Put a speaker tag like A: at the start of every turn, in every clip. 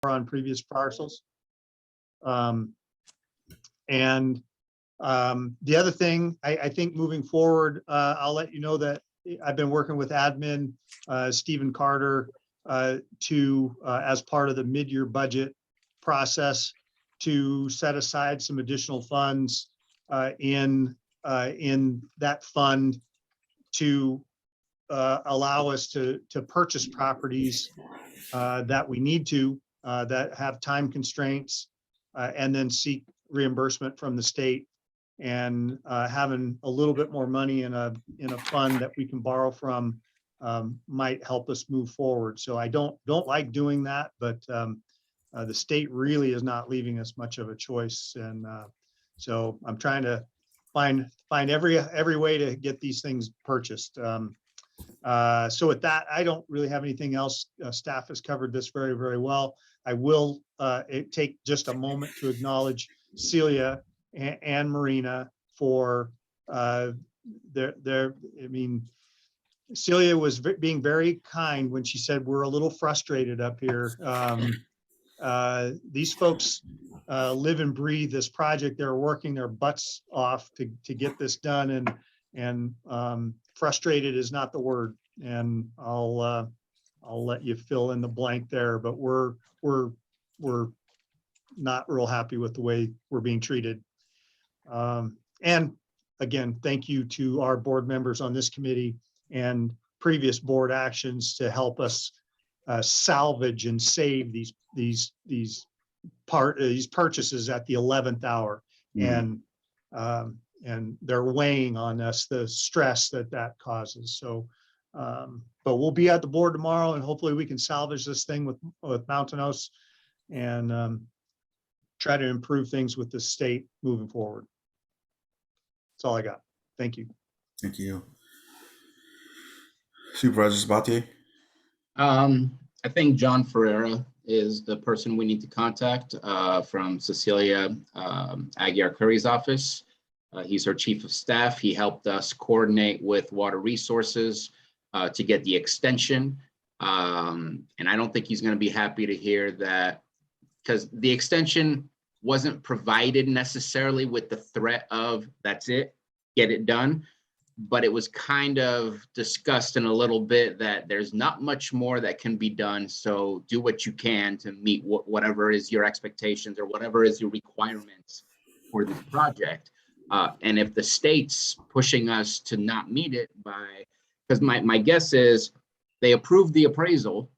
A: on previous parcels. And the other thing, I think moving forward, I'll let you know that I've been working with admin, Stephen Carter, as part of the mid-year budget process to set aside some additional funds in that fund to allow us to purchase properties that we need to, that have time constraints, and then seek reimbursement from the state. And having a little bit more money in a fund that we can borrow from might help us move forward. So I don't like doing that, but the state really is not leaving us much of a choice. And so I'm trying to find every way to get these things purchased. So with that, I don't really have anything else. Staff has covered this very, very well. I will take just a moment to acknowledge Celia and Marina for I mean, Celia was being very kind when she said we're a little frustrated up here. These folks live and breathe this project. They're working their butts off to get this done, and frustrated is not the word. And I'll let you fill in the blank there, but we're not real happy with the way we're being treated. And again, thank you to our board members on this committee and previous board actions to help us salvage and save these purchases at the 11th hour. And they're weighing on us the stress that causes. So, but we'll be at the board tomorrow, and hopefully we can salvage this thing with Mountain and try to improve things with the state moving forward. That's all I got. Thank you.
B: Thank you. Supervisor Sabatier?
C: I think John Ferreira is the person we need to contact from Cecilia Aguiar Curry's office. He's our chief of staff. He helped us coordinate with Water Resources to get the extension. And I don't think he's going to be happy to hear that, because the extension wasn't provided necessarily with the threat of that's it, get it done. But it was kind of discussed in a little bit that there's not much more that can be done. So do what you can to meet whatever is your expectations or whatever is your requirements for this project. And if the state's pushing us to not meet it by, because my guess is they approved the appraisal,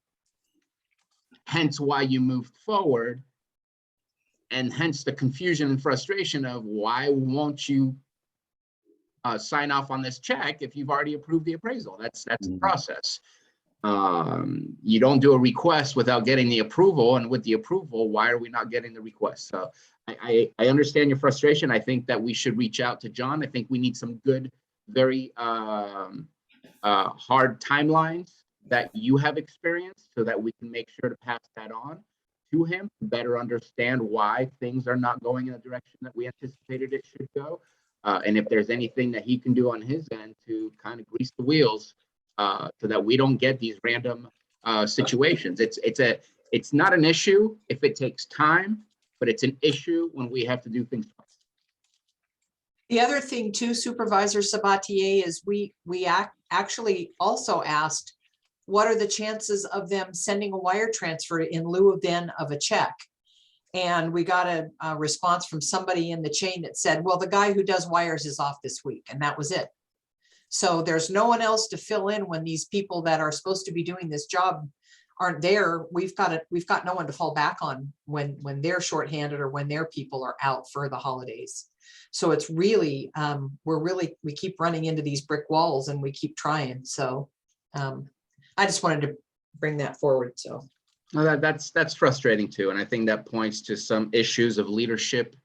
C: hence why you moved forward, and hence the confusion and frustration of why won't you sign off on this check if you've already approved the appraisal. That's the process. You don't do a request without getting the approval, and with the approval, why are we not getting the request? So I understand your frustration. I think that we should reach out to John. I think we need some good, very hard timelines that you have experienced so that we can make sure to pass that on to him to better understand why things are not going in the direction that we anticipated it should go. And if there's anything that he can do on his end to kind of grease the wheels so that we don't get these random situations. It's not an issue if it takes time, but it's an issue when we have to do things twice.
D: The other thing too, Supervisor Sabatier, is we actually also asked, what are the chances of them sending a wire transfer in lieu of a check? And we got a response from somebody in the chain that said, well, the guy who does wires is off this week, and that was it. So there's no one else to fill in when these people that are supposed to be doing this job aren't there. We've got no one to fall back on when they're shorthanded or when their people are out for the holidays. So it's really, we keep running into these brick walls and we keep trying. So I just wanted to bring that forward. So.
C: Well, that's frustrating too. And I think that points to some issues of leadership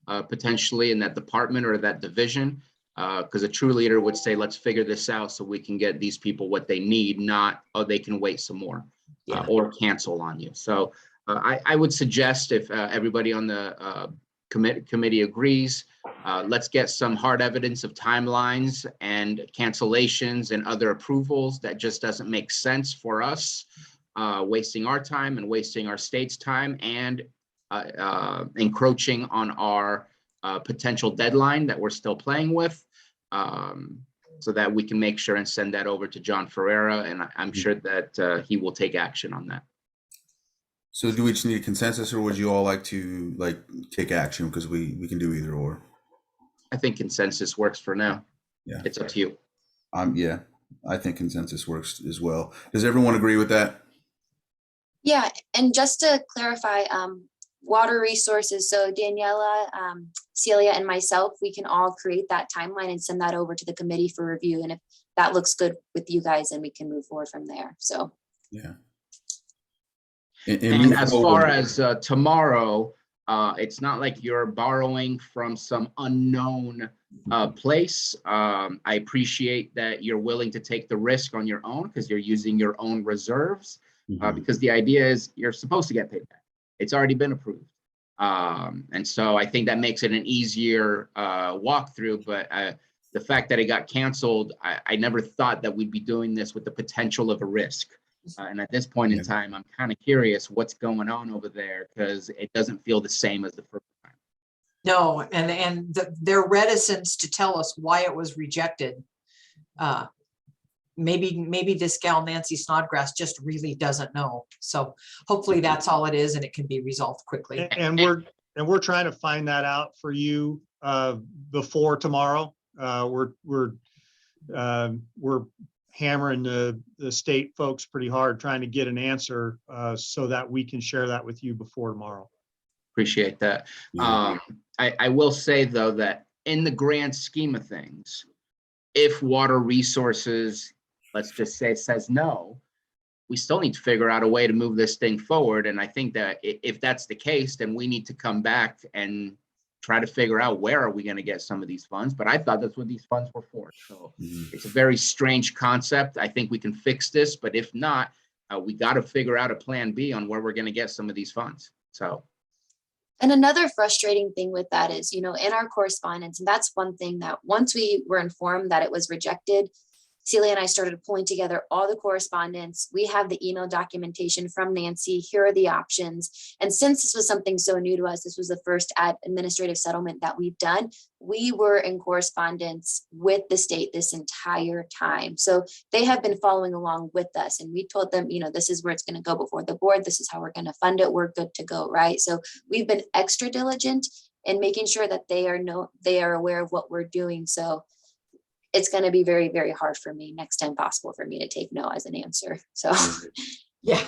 C: potentially in that department or that division. Because a true leader would say, let's figure this out so we can get these people what they need, not, oh, they can wait some more or cancel on you. So I would suggest, if everybody on the committee agrees, let's get some hard evidence of timelines and cancellations and other approvals that just doesn't make sense for us. wasting our time and wasting our state's time and encroaching on our potential deadline that we're still playing with, so that we can make sure and send that over to John Ferreira, and I'm sure that he will take action on that.
B: So do we just need a consensus, or would you all like to take action? Because we can do either or.
C: I think consensus works for now.
B: Yeah.
C: It's up to you.
B: Yeah, I think consensus works as well. Does everyone agree with that?
E: Yeah, and just to clarify, water resources, so Daniela, Celia, and myself, we can all create that timeline and send that over to the committee for review. And if that looks good with you guys, then we can move forward from there. So
B: Yeah.
C: And as far as tomorrow, it's not like you're borrowing from some unknown place. I appreciate that you're willing to take the risk on your own because you're using your own reserves, because the idea is you're supposed to get paid back. It's already been approved. And so I think that makes it an easier walkthrough. But the fact that it got canceled, I never thought that we'd be doing this with the potential of a risk. And at this point in time, I'm kind of curious what's going on over there because it doesn't feel the same as the first time.
D: No, and their reticence to tell us why it was rejected. Maybe this gal Nancy Snodgrass just really doesn't know. So hopefully that's all it is, and it can be resolved quickly.
A: And we're trying to find that out for you before tomorrow. We're hammering the state folks pretty hard trying to get an answer so that we can share that with you before tomorrow.
C: Appreciate that. I will say though that in the grand scheme of things, if water resources, let's just say, says no, we still need to figure out a way to move this thing forward. And I think that if that's the case, then we need to come back and try to figure out where are we going to get some of these funds. But I thought that's what these funds were for. So it's a very strange concept. I think we can fix this, but if not, we got to figure out a plan B on where we're going to get some of these funds. So.
E: And another frustrating thing with that is, in our correspondence, and that's one thing that once we were informed that it was rejected, Celia and I started pulling together all the correspondence. We have the email documentation from Nancy. Here are the options. And since this was something so new to us, this was the first administrative settlement that we've done. We were in correspondence with the state this entire time. So they have been following along with us. And we told them, this is where it's going to go before the board. This is how we're going to fund it. We're good to go, right? So we've been extra diligent in making sure that they are aware of what we're doing. So it's going to be very, very hard for me, next to impossible for me to take no as an answer. So,
D: yeah.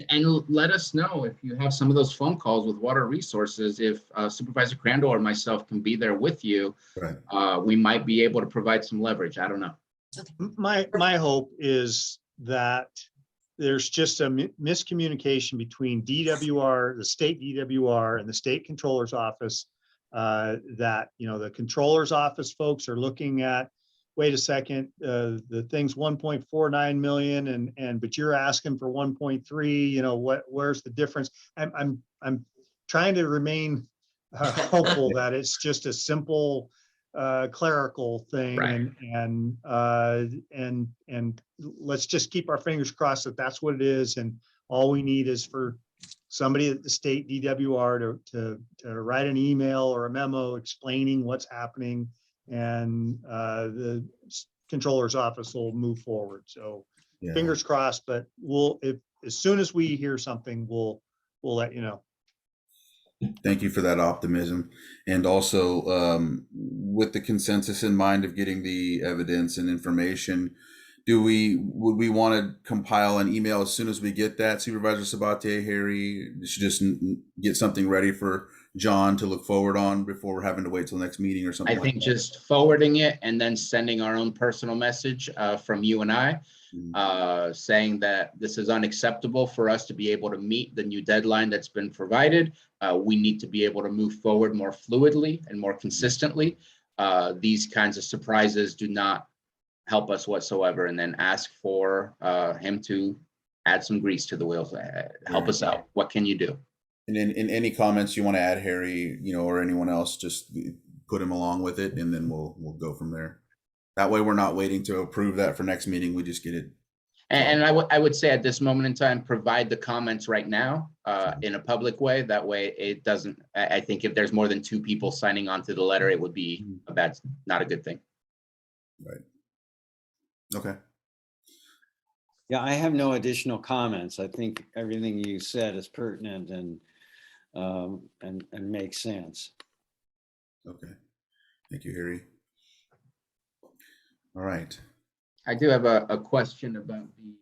C: And let us know if you have some of those phone calls with water resources. If Supervisor Crandall or myself can be there with you, right, we might be able to provide some leverage. I don't know.
E: Okay.
A: My hope is that there's just a miscommunication between DWR, the state DWR, and the state controller's office, that, the controller's office folks are looking at, wait a second, the thing's 1.49 million but you're asking for 1.3, where's the difference? I'm trying to remain hopeful that it's just a simple clerical thing, right, and let's just keep our fingers crossed that that's what it is, and all we need is for somebody at the state DWR to write an email or a memo explaining what's happening, and the controller's office will move forward. So fingers crossed, but as soon as we hear something, we'll let you know.
B: Thank you for that optimism. And also with the consensus in mind of getting the evidence and information, would we want to compile an email as soon as we get that? Supervisor Sabatier, Harry, should just get something ready for John to look forward on before we're having to wait till the next meeting or something?
C: I think just forwarding it and then sending our own personal message from you and I, saying that this is unacceptable for us to be able to meet the new deadline that's been provided. We need to be able to move forward more fluidly and more consistently. These kinds of surprises do not help us whatsoever, and then ask for him to add some grease to the wheels. Help us out. What can you do?
B: And in any comments you want to add, Harry, or anyone else, just put him along with it, and then we'll go from there. That way we're not waiting to approve that for next meeting. We just get it.
C: And I would say at this moment in time, provide the comments right now in a public way. That way it doesn't, I think if there's more than 2 people signing on to the letter, it would be not a good thing.
B: Right. Okay.
F: Yeah, I have no additional comments. I think everything you said is pertinent and makes sense.
B: Okay. Thank you, Harry. All right.
C: I do have a question about the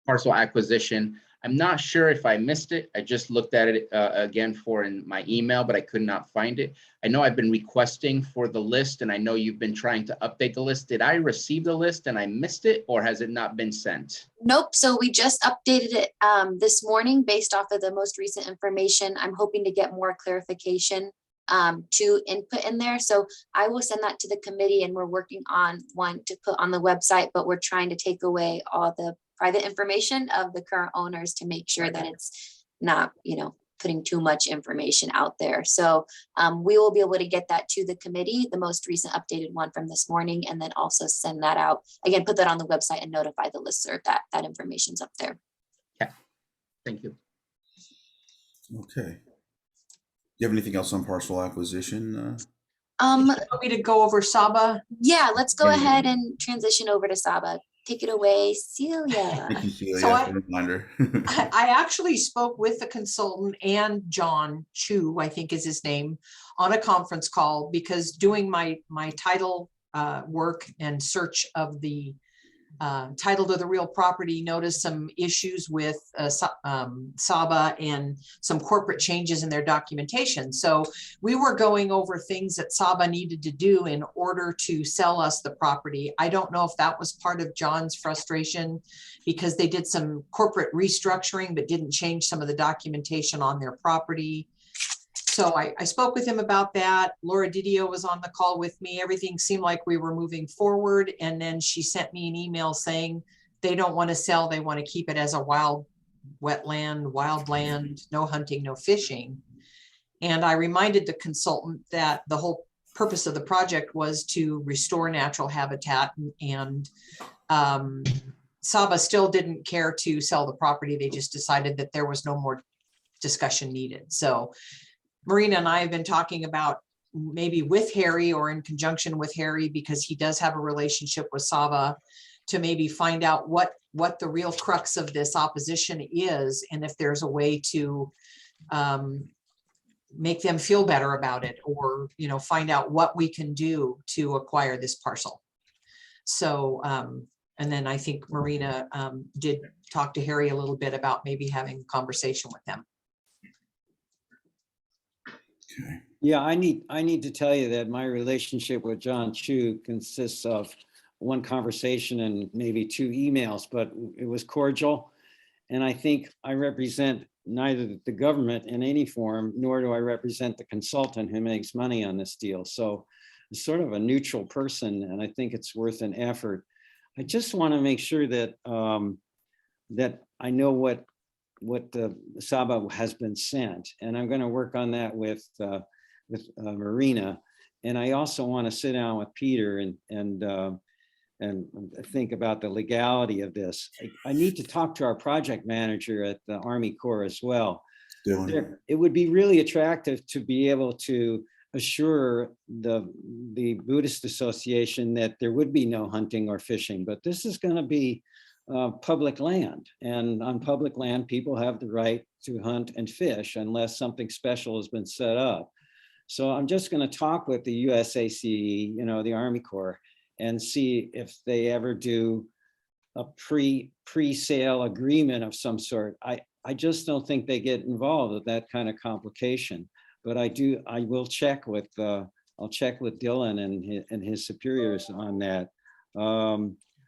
C: parcel acquisition. I'm not sure if I missed it. I just looked at it again in my email, but I could not find it. I know I've been requesting for the list, and I know you've been trying to update the list. Did I receive the list and I missed it, or has it not been sent?
E: Nope. So we just updated it this morning based off of the most recent information. I'm hoping to get more clarification to input in there. So I will send that to the committee, and we're working on one to put on the website, but we're trying to take away all the private information of the current owners to make sure that it's not, putting too much information out there. So we will be able to get that to the committee, the most recent updated one from this morning, and then also send that out. Again, put that on the website and notify the listserv that that information's up there.
C: Yeah. Thank you.
B: Okay. Do you have anything else on parcel acquisition?
D: Want me to go over Saba?
E: Yeah, let's go
B: Yeah.
E: ahead and transition over to Saba. Take it away, Celia.
B: Thank you, Celia,
D: So
B: for the reminder.
D: I actually spoke with the consultant and John Chu, I think is his name, on a conference call, because doing my title work and search of the title to the real property, noticed some issues with Saba and some corporate changes in their documentation. So we were going over things that Saba needed to do in order to sell us the property. I don't know if that was part of John's frustration, because they did some corporate restructuring but didn't change some of the documentation on their property. So I spoke with him about that. Laura Didio was on the call with me. Everything seemed like we were moving forward. And then she sent me an email saying they don't want to sell. They want to keep it as a wildland, no hunting, no fishing. And I reminded the consultant that the whole purpose of the project was to restore natural habitat, and Saba still didn't care to sell the property. They just decided that there was no more discussion needed. So Marina and I have been talking about maybe with Harry or in conjunction with Harry, because he does have a relationship with Saba, to maybe find out what the real crux of this opposition is, and if there's a way to make them feel better about it, or find out what we can do to acquire this parcel. So and then I think Marina did talk to Harry a little bit about maybe having a conversation with them.
B: Okay.
F: Yeah, I need to tell you that my relationship with John Chu consists of one conversation and maybe 2 emails, but it was cordial. And I think I represent neither the government in any form, nor do I represent the consultant who makes money on this deal. So it's sort of a neutral person, and I think it's worth an effort. I just want to make sure that that I know what the Saba has been sent, and I'm going to work on that with Marina. And I also want to sit down with Peter and think about the legality of this. I need to talk to our project manager at the Army Corps as well.
B: Dylan.
F: It would be really attractive to be able to assure the Buddhist Association that there would be no hunting or fishing, but this is going to be public land, and on public land, people have the right to hunt and fish unless something special has been set up. So I'm just going to talk with the USACE, the Army Corps, and see if they ever do a pre-sale agreement of some sort. I just don't think they get involved with that kind of complication, but I will check with I'll check with Dylan and his superiors on that.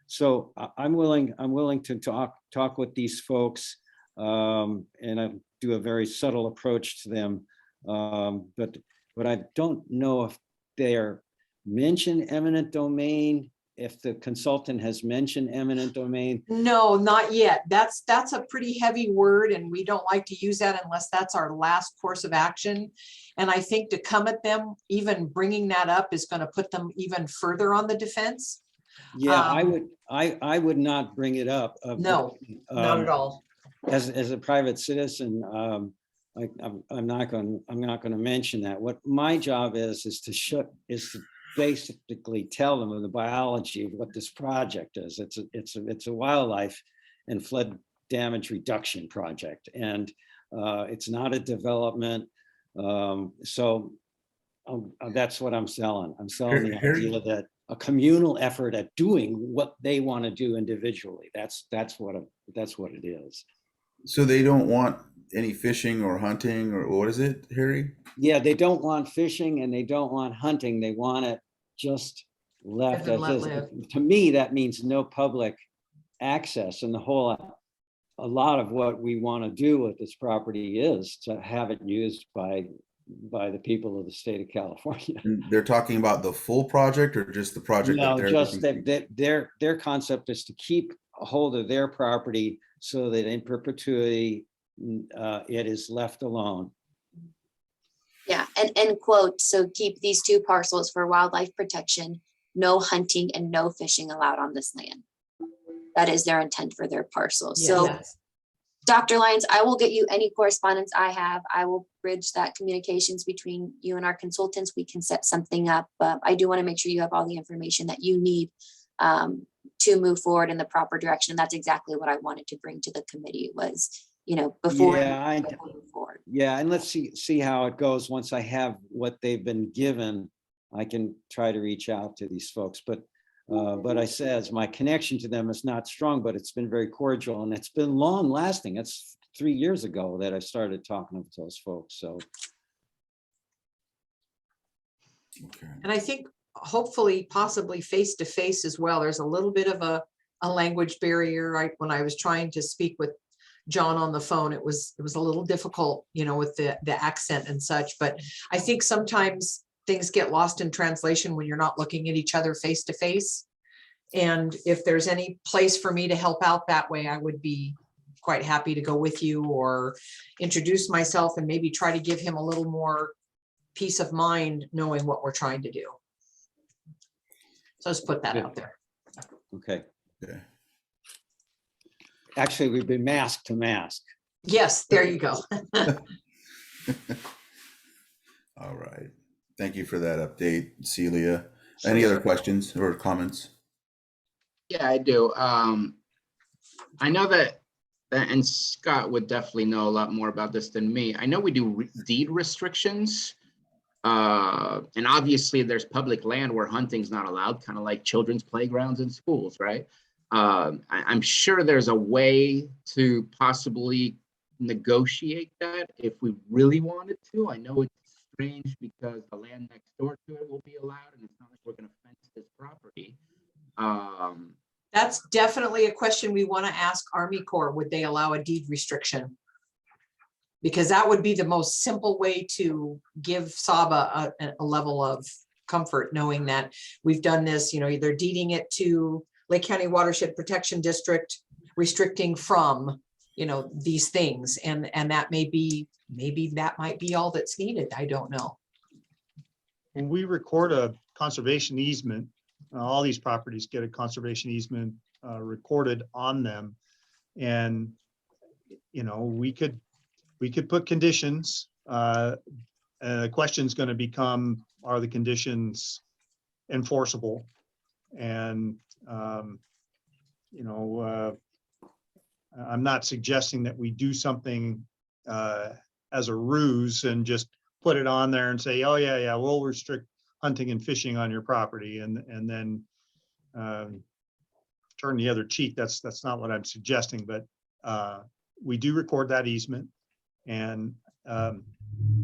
F: So I'm willing to talk with these folks, and I do a very subtle approach to them. But I don't know if they're mentioned eminent domain, if the consultant has mentioned eminent domain.
D: No, not yet. That's a pretty heavy word, and we don't like to use that unless that's our last course of action. And I think to come at them, even bringing that up is going to put them even further on the defense.
F: Yeah, I
D: Um,
F: would, I would not bring it up.
D: No, not at all.
F: As a private citizen, I'm not going to mention that. What my job is to basically tell them of the biology of what this project is. It's a wildlife and flood damage reduction project, and it's not a development. So that's what I'm selling. I'm selling the idea that a communal effort at doing what they want to do individually. That's what it is.
B: So they don't want any fishing or hunting, or what is it, Harry?
F: Yeah, they don't want fishing and they don't want hunting. They want it just left
D: Live and
F: as
D: let
F: is.
D: live.
F: To me, that means no public access, and a lot of what we want to do with this property is to have it used by the people of the state of California.
B: And they're talking about the full project, or just the project that
F: No,
B: they're
F: just
B: looking to-
F: that their concept is to keep a hold of their property so that in perpetuity it is left alone.
E: Yeah, and end quote, so keep these 2 parcels for wildlife protection, no hunting and no fishing allowed on this land. That is their intent for their parcel. So
D: Yes.
E: Dr. Lyons, I will get you any correspondence I have. I will bridge that communications between you and our consultants. We can set something up, but I do want to make sure you have all the information that you need to move forward in the proper direction. And that's exactly what I wanted to bring to the committee was, before.
F: Yeah,
E: moving forward.
F: Yeah, and let's see how it goes. Once I have what they've been given, I can try to reach out to these folks. But I says my connection to them is not strong, but it's been very cordial and it's been long lasting. It's 3 years ago that I started talking to those folks. So.
B: Okay.
D: And I think hopefully, possibly face to face as well. There's a little bit of a language barrier. When I was trying to speak with John on the phone, it was a little difficult, with the accent and such. But I think sometimes things get lost in translation when you're not looking at each other face to face. And if there's any place for me to help out that way, I would be quite happy to go with you or introduce myself and maybe try to give him a little more peace of mind knowing what we're trying to do. So let's put that out there.
F: Okay.
B: Okay.
F: Actually, we've been mask to mask.
D: Yes, there you go.
B: All right. Thank you for that update, Celia. Any other questions or comments?
C: Yeah, I do. I know that, and Scott would definitely know a lot more about this than me. I know we do deed restrictions. And obviously there's public land where hunting's not allowed, kind of like children's playgrounds in schools, right? I'm sure there's a way to possibly negotiate that if we really wanted to. I know it's strange because the land next door to it will be allowed, and it's not like we're going to fence this property.
D: That's definitely a question we want to ask Army Corps. Would they allow a deed restriction? Because that would be the most simple way to give Saba a level of comfort, knowing that we've done this, either deeding it to Lake County Watershed Protection District, restricting from, these things. And that maybe that might be all that's needed. I don't know.
A: When we record a conservation easement, all these properties get a conservation easement recorded on them. And, we could put conditions. The question's going to become, are the conditions enforceable? And, I'm not suggesting that we do something as a ruse and just put it on there and say, oh, yeah, we'll restrict hunting and fishing on your property and then turn the other cheek. That's not what I'm suggesting, but we do record that easement. And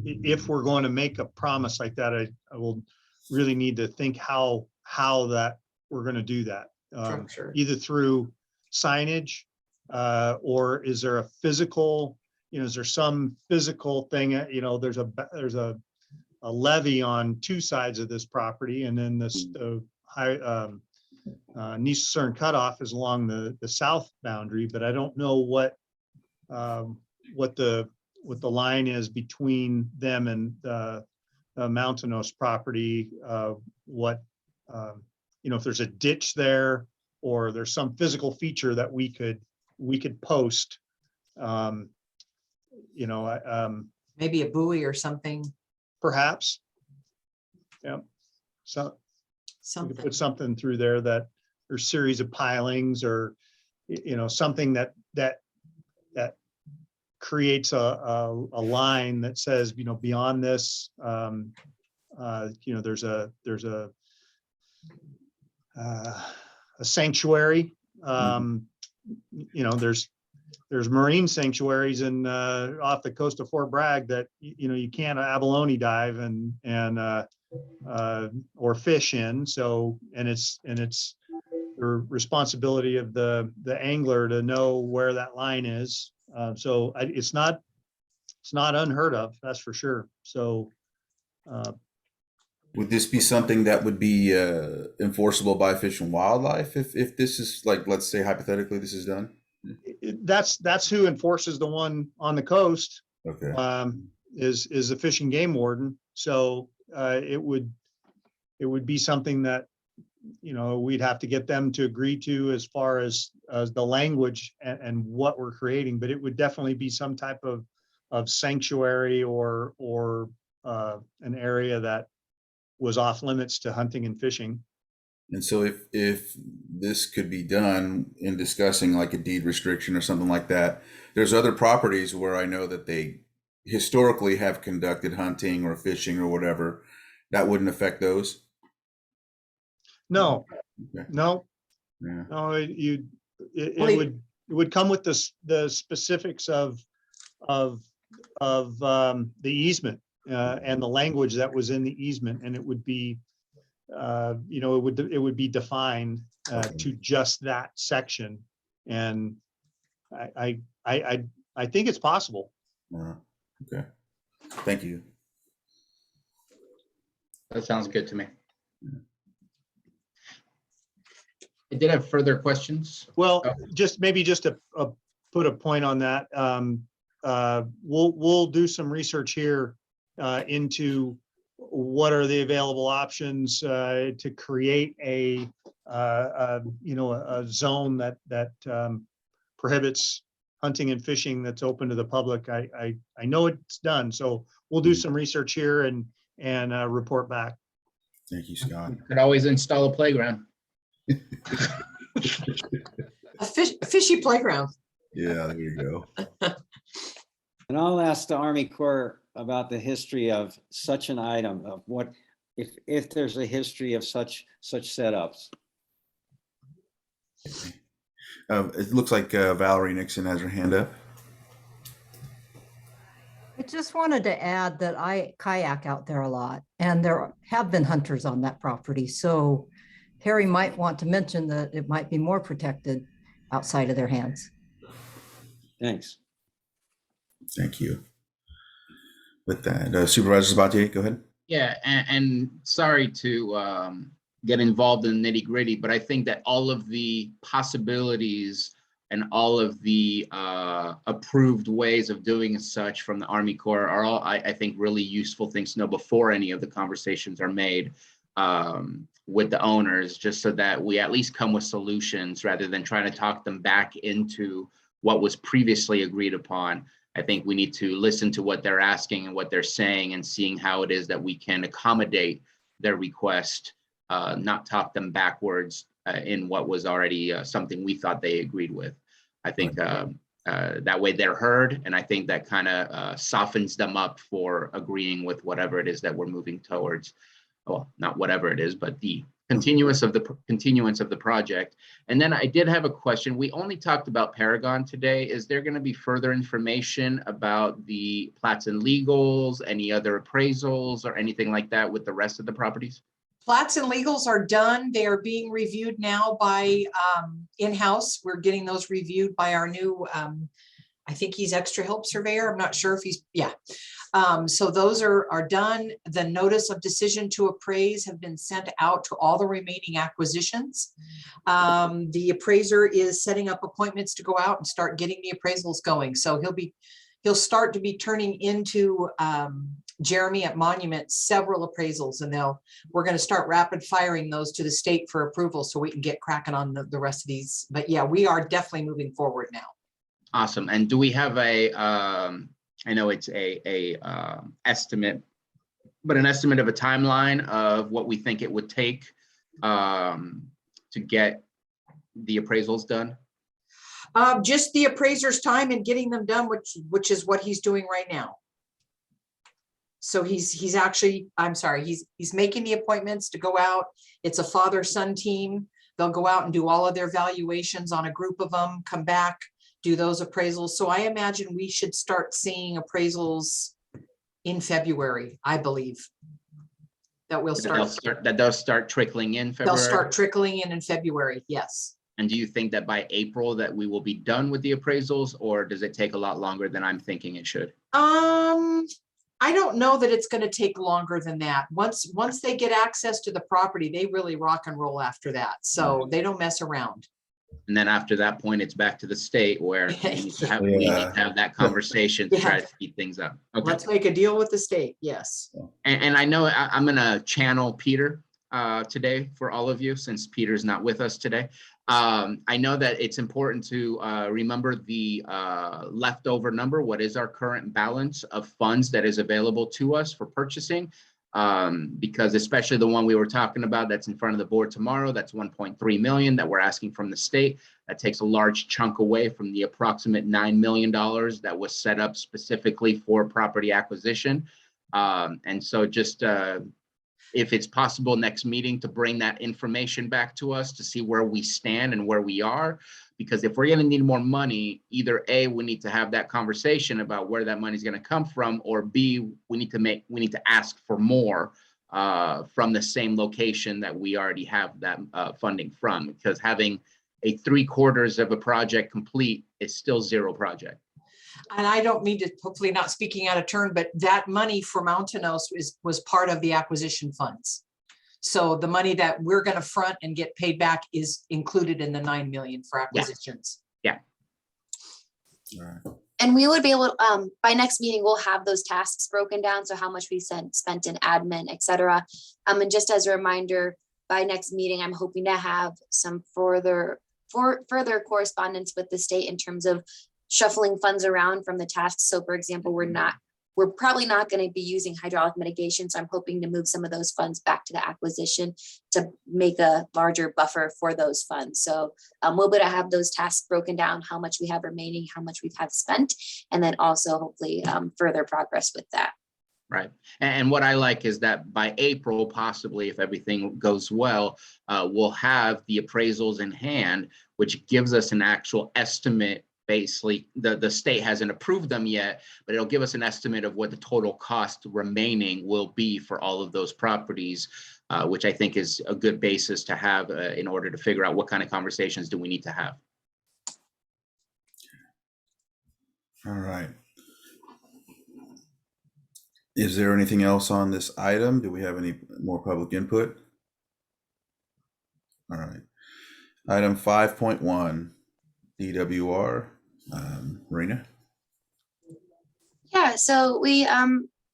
A: if we're going to make a promise like that, I will really need to think how that we're going to do that.
D: Sure.
A: Either through signage or is there a physical, is there some physical thing, there's a levee on 2 sides of this property, and then the high Nice-Cern cutoff is along the south boundary, but I don't know what the line is between them and the Mountainous property, what if there's a ditch there, or there's some physical feature that we could post.
D: Maybe a buoy or something,
A: Perhaps. Yeah. So we could
D: something.
A: put something through there that there's series of pilings, or, something that creates a line that says, beyond this, there's a sanctuary. There's marine sanctuaries in off the coast of Fort Bragg that you can't abalone dive or fish in. So it's the responsibility of the angler to know where that line is. It's not unheard of, that's for sure. So
B: Would this be something that would be enforceable by Fish and Wildlife if this is, like, let's say hypothetically this is done?
A: That's who enforces the one on the coast,
B: Okay.
A: is the Fish and Game Warden. So it would be something that we'd have to get them to agree to, as far as the language and what we're creating. But it would definitely be some type of sanctuary or an area that was off limits to hunting and fishing.
B: And so if this could be done in discussing like a deed restriction or something like that, there's other properties where I know that they historically have conducted hunting or fishing or whatever, that wouldn't affect those?
A: No,
B: Okay.
A: no,
B: Yeah.
A: no, it
D: Well,
A: would come with the specifics of the easement and the language that was in the easement, and it would be it would be defined to just that section. And I think it's possible.
B: Okay. Thank you.
C: That sounds good to me. I did have further questions.
A: Well, just to put a point on that, we'll do some research here into what are the available options to create a zone that prohibits hunting and fishing that's open to the public. I know it's done, so we'll do some research here and report back.
B: Thank you, Scott.
C: Could always install a playground.
D: A fishy playground.
B: Yeah, there you go.
F: And I'll ask the Army Corps about the history of such an item, of what, if there's a history of such setups.
B: It looks like Valerie Nixon has her hand up.
G: I just wanted to add that I kayak out there a lot, and there have been hunters on that property. So Harry might want to mention that it might be more protected outside of their hands.
F: Thanks.
B: Thank you. With that, Supervisor Sabatier, go ahead.
C: Yeah, and sorry to get involved in the nitty gritty, but I think that all of the possibilities and all of the approved ways of doing such from the Army Corps are all, I think, really useful things to know before any of the conversations are made with the owners, just so that we at least come with solutions rather than trying to talk them back into what was previously agreed upon. I think we need to listen to what they're asking and what they're saying, and seeing how it is that we can accommodate their request, not talk them backwards in what was already something we thought they agreed with. I think that way they're heard, and I think that kind of softens them up for agreeing with whatever it is that we're moving towards. Well, not whatever it is, but the continuance of the project. And then I did have a question. We only talked about Paragon today. Is there going to be further information about the plats and legals, any other appraisals or anything like that with the rest of the properties?
D: Plats and legals are done. They are being reviewed now by in-house. We're getting those reviewed by our new, I think he's extra help surveyor. I'm not sure if he's, yeah. So those are done. The notice of decision to appraise have been sent out to all the remaining acquisitions. The appraiser is setting up appointments to go out and start getting the appraisals going. So he'll start to be turning into Jeremy at Monument several appraisals, and we're going to start rapid firing those to the state for approval so we can get cracking on the rest of these. But yeah, we are definitely moving forward now.
C: Awesome. And do we have a, I know it's a estimate, but an estimate of a timeline of what we think it would take to get the appraisals done?
D: Just the appraiser's time and getting them done, which is what he's doing right now. So he's actually, I'm sorry, he's making the appointments to go out. It's a father-son team. They'll go out and do all of their valuations on a group of them, come back, do those appraisals. So I imagine we should start seeing appraisals in February, I believe. That will start.
C: That does start trickling in February.
D: They'll start trickling in February, yes.
C: And do you think that by April that we will be done with the appraisals, or does it take a lot longer than I'm thinking it should?
D: I don't know that it's going to take longer than that. Once they get access to the property, they really rock and roll after that. So they don't mess around.
C: And then after that point, it's back to the state where we need to have that conversation to try to speed things up. Okay.
D: Let's make a deal with the state. Yes.
C: And I know I'm going to channel Peter today for all of you, since Peter's not with us today. I know that it's important to remember the leftover number. What is our current balance of funds that is available to us for purchasing? Because especially the one we were talking about that's in front of the board tomorrow, that's 1.3 million that we're asking from the state. That takes a large chunk away from the approximate $9 million that was set up specifically for property acquisition. And so just if it's possible next meeting to bring that information back to us to see where we stand and where we are, because if we're going to need more money, either A, we need to have that conversation about where that money is going to come from, or B, we need to ask for more from the same location that we already have that funding from, because having a 3/4 of a project complete is still zero project.
D: And I don't mean to, hopefully not speaking out of turn, but that money for Mountanos was part of the acquisition funds. So the money that we're going to front and get paid back is included in the 9 million for acquisitions.
C: Yeah.
B: All right.
E: And we would be able, by next meeting, we'll have those tasks broken down. So how much we spent in admin, et cetera. And just as a reminder, by next meeting, I'm hoping to have some further correspondence with the state in terms of shuffling funds around from the tasks. So for example, we're probably not going to be using hydraulic mitigation. So I'm hoping to move some of those funds back to the acquisition to make a larger buffer for those funds. So we'll be able to have those tasks broken down, how much we have remaining, how much we have spent, and then also hopefully further progress with that.
C: Right. And what I like is that by April, possibly if everything goes well, we'll have the appraisals in hand, which gives us an actual estimate. Basically, the state hasn't approved them yet, but it'll give us an estimate of what the total cost remaining will be for all of those properties, which I think is a good basis to have in order to figure out what kind of conversations do we need to have.
B: All right. Is there anything else on this item? Do we have any more public input? All right. Item 5.1, DWR. Marina?
E: Yeah, so we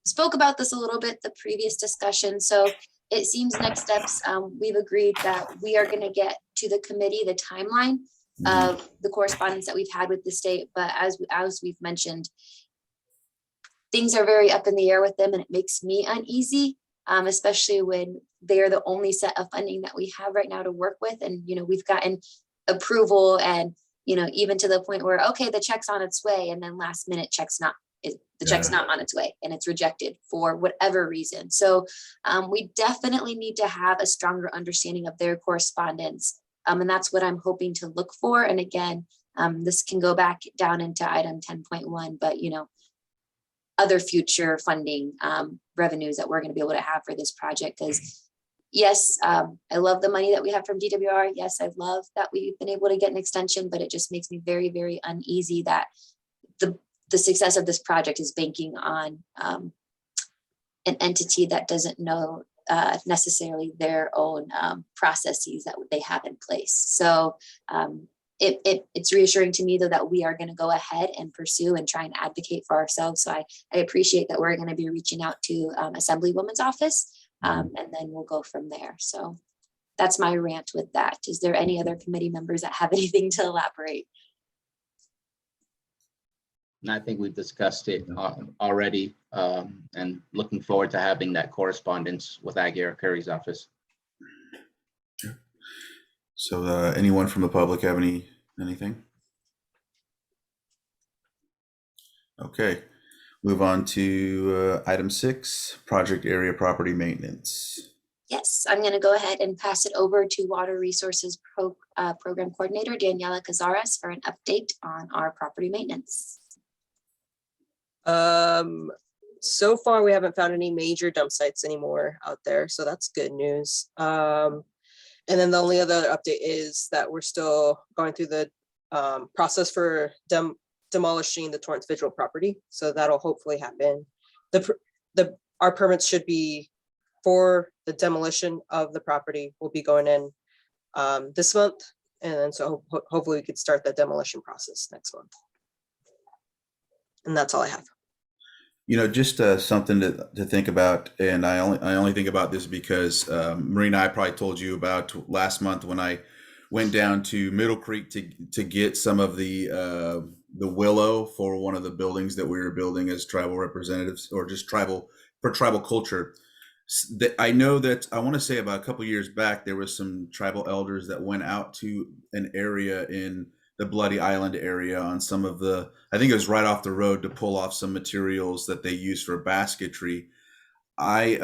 E: spoke about this a little bit the previous discussion. So it seems next steps, we've agreed that we are going to get to the committee the timeline of the correspondence that we've had with the state. But as we've mentioned, things are very up in the air with them, and it makes me uneasy, especially when they are the only set of funding that we have right now to work with. And, we've gotten approval and, even to the point where, okay, the check's on its way, and then last minute check's not on its way and it's rejected for whatever reason. So we definitely need to have a stronger understanding of their correspondence. And that's what I'm hoping to look for. And again, this can go back down into item 10.1, but other future funding revenues that we're going to be able to have for this project. Because yes, I love the money that we have from DWR. Yes, I love that we've been able to get an extension, but it just makes me very, very uneasy that the success of this project is banking on an entity that doesn't know necessarily their own processes that they have in place. So it's reassuring to me though that we are going to go ahead and pursue and try and advocate for ourselves. So I appreciate that we're going to be reaching out to Assemblywoman's office, and then we'll go from there. So that's my rant with that. Is there any other committee members that have anything to elaborate?
C: And I think we've discussed it already, and looking forward to having that correspondence with Aguirre Curry's office.
B: So anyone from the public have anything? Okay, move on to item 6, project area property maintenance.
E: Yes, I'm going to go ahead and pass it over to Water Resources Program Coordinator Daniela Cazares for an update on our property maintenance.
H: So far, we haven't found any major dump sites anymore out there, so that's good news. And then the only other update is that we're still going through the process for demolishing the Torrance Vigil property. So that'll hopefully happen. Our permits should be for the demolition of the property will be going in this month. And then so hopefully we could start the demolition process next month. And that's all I have.
B: You know, just something to think about, and I only think about this because Marina, I probably told you about last month when I went down to Middle Creek to get some of the willow for one of the buildings that we were building as tribal representatives, or just tribal culture. I know that I want to say about a couple of years back there was some tribal elders that went out to an area in the Bloody Island area on some of the, I think it was right off the road, to pull off some materials that they use for basketry. I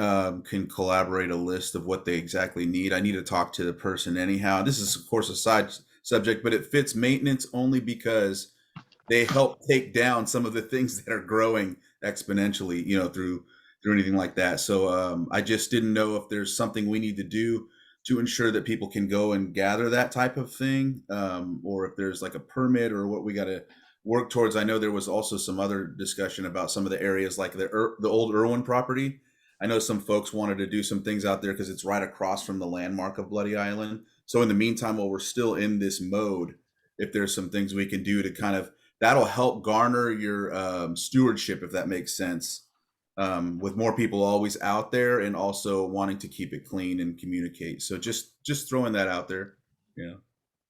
B: can collaborate a list of what they exactly need. I need to talk to the person anyhow. This is of course a side subject, but it fits maintenance only because they help take down some of the things that are growing exponentially, you know, through anything like that. So I just didn't know if there's something we need to do to ensure that people can go and gather that type of thing, or if there's like a permit or what we got to work towards. I know there was also some other discussion about some of the areas like the old Irwin property. I know some folks wanted to do some things out there because it's right across from the landmark of Bloody Island. So in the meantime, while we're still in this mode, if there's some things we can do to kind of, that'll help garner your stewardship, if that makes sense. With more people always out there and also wanting to keep it clean and communicate. So just throwing that out there. Yeah.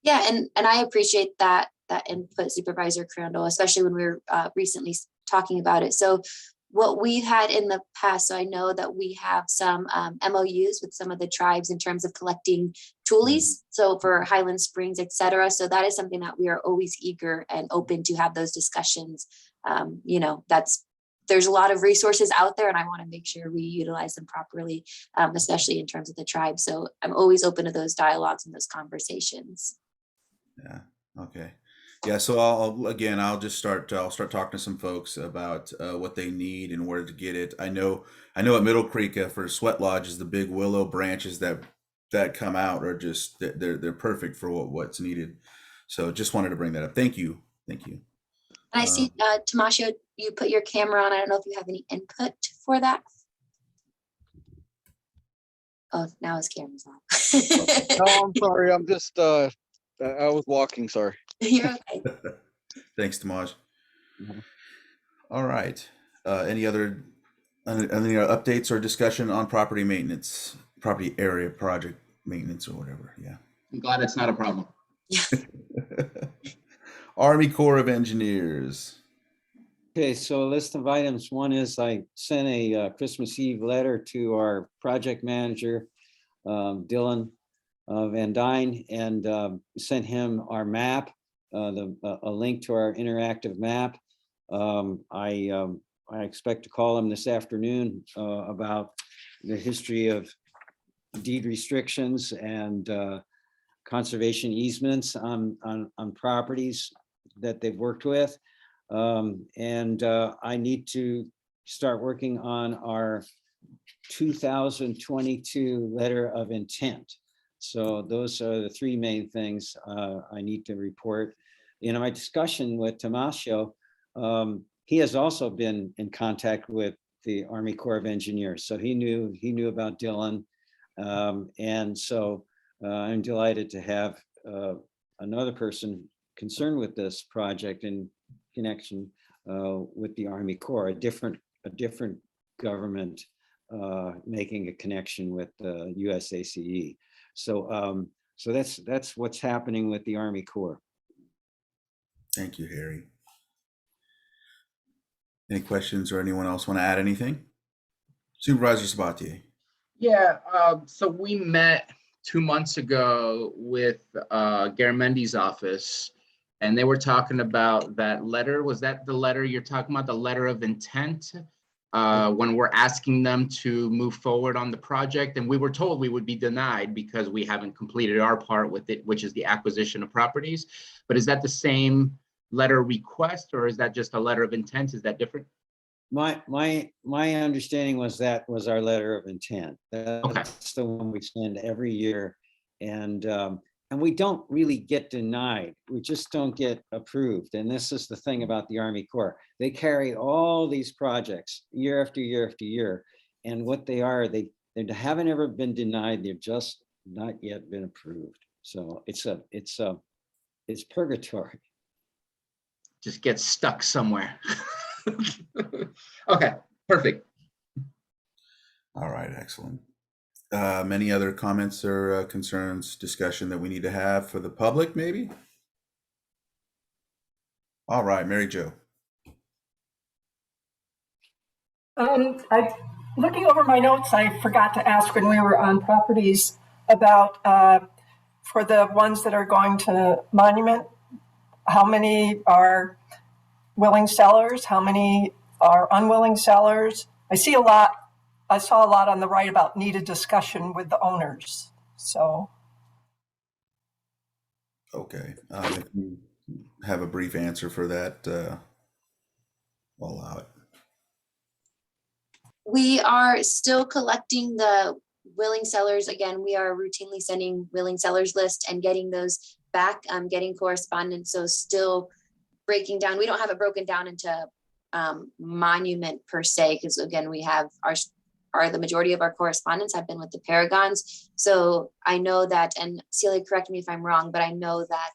E: Yeah, and I appreciate that input, Supervisor Crandall, especially when we were recently talking about it. So what we've had in the past, so I know that we have some MOUs with some of the tribes in terms of collecting toolies, so for Highland Springs, et cetera. So that is something that we are always eager and open to have those discussions. You know, there's a lot of resources out there and I want to make sure we utilize them properly, especially in terms of the tribe. So I'm always open to those dialogues and those conversations.
B: Yeah. Okay. Yeah. So I'll start talking to some folks about what they need and where to get it. I know at Middle Creek for Sweat Lodges, the big willow branches that come out are just, they're perfect for what's needed. So just wanted to bring that up. Thank you.
E: And I see, Tomasio, you put your camera on. I don't know if you have any input for that. Oh, now his camera's on.
I: No, I'm sorry. I'm just, I was walking, sorry.
E: You're okay.
B: Thanks, Tomas. All right. Any other updates or discussion on property maintenance, property area project maintenance or whatever? Yeah.
C: I'm glad it's not a problem.
B: Army Corps of Engineers.
F: Okay, so a list of items. One is I sent a Christmas Eve letter to our project manager, Dylan Van Dyne, and sent him our map, a link to our interactive map. I expect to call him this afternoon about the history of deed restrictions and conservation easements on properties that they've worked with. And I need to start working on our 2022 letter of intent. So those are the three main things I need to report. In my discussion with Tomasio, he has also been in contact with the Army Corps of Engineers. So he knew about Dylan. And so I'm delighted to have another person concerned with this project in connection with the Army Corps, a different government making a connection with the USACE. So that's what's happening with the Army Corps.
B: Thank you, Harry. Any questions or anyone else want to add anything? Supervisor Sabatier.
C: Yeah, so we met 2 months ago with Garamendi's office, and they were talking about that letter. Was that the letter you're talking about, the letter of intent? When we're asking them to move forward on the project, and we were told we would be denied because we haven't completed our part with it, which is the acquisition of properties. But is that the same letter request, or is that just a letter of intent? Is that different?
F: My understanding was that was our letter of intent. That's the one we send every year, and we don't really get denied. We just don't get approved. And this is the thing about the Army Corps. They carry all these projects year after year after year, and what they are, they haven't ever been denied. They've just not yet been approved. So it's purgatory.
C: Just get stuck somewhere. Okay, perfect.
B: All right, excellent. Many other comments or concerns, discussion that we need to have for the public, maybe? All right, Mary Jo.
J: Looking over my notes, I forgot to ask when we were on properties about for the ones that are going to monument, how many are willing sellers, how many are unwilling sellers? I saw a lot on the right about needed discussion with the owners. So.
B: Okay, if you have a brief answer for that, I'll allow it.
E: We are still collecting the willing sellers. Again, we are routinely sending willing sellers list and getting those back, getting correspondence. So still breaking down. We don't have it broken down into monument per se, because again, we have the majority of our correspondence have been with the Paragons. So I know that, and Celia, correct me if I'm wrong, but I know that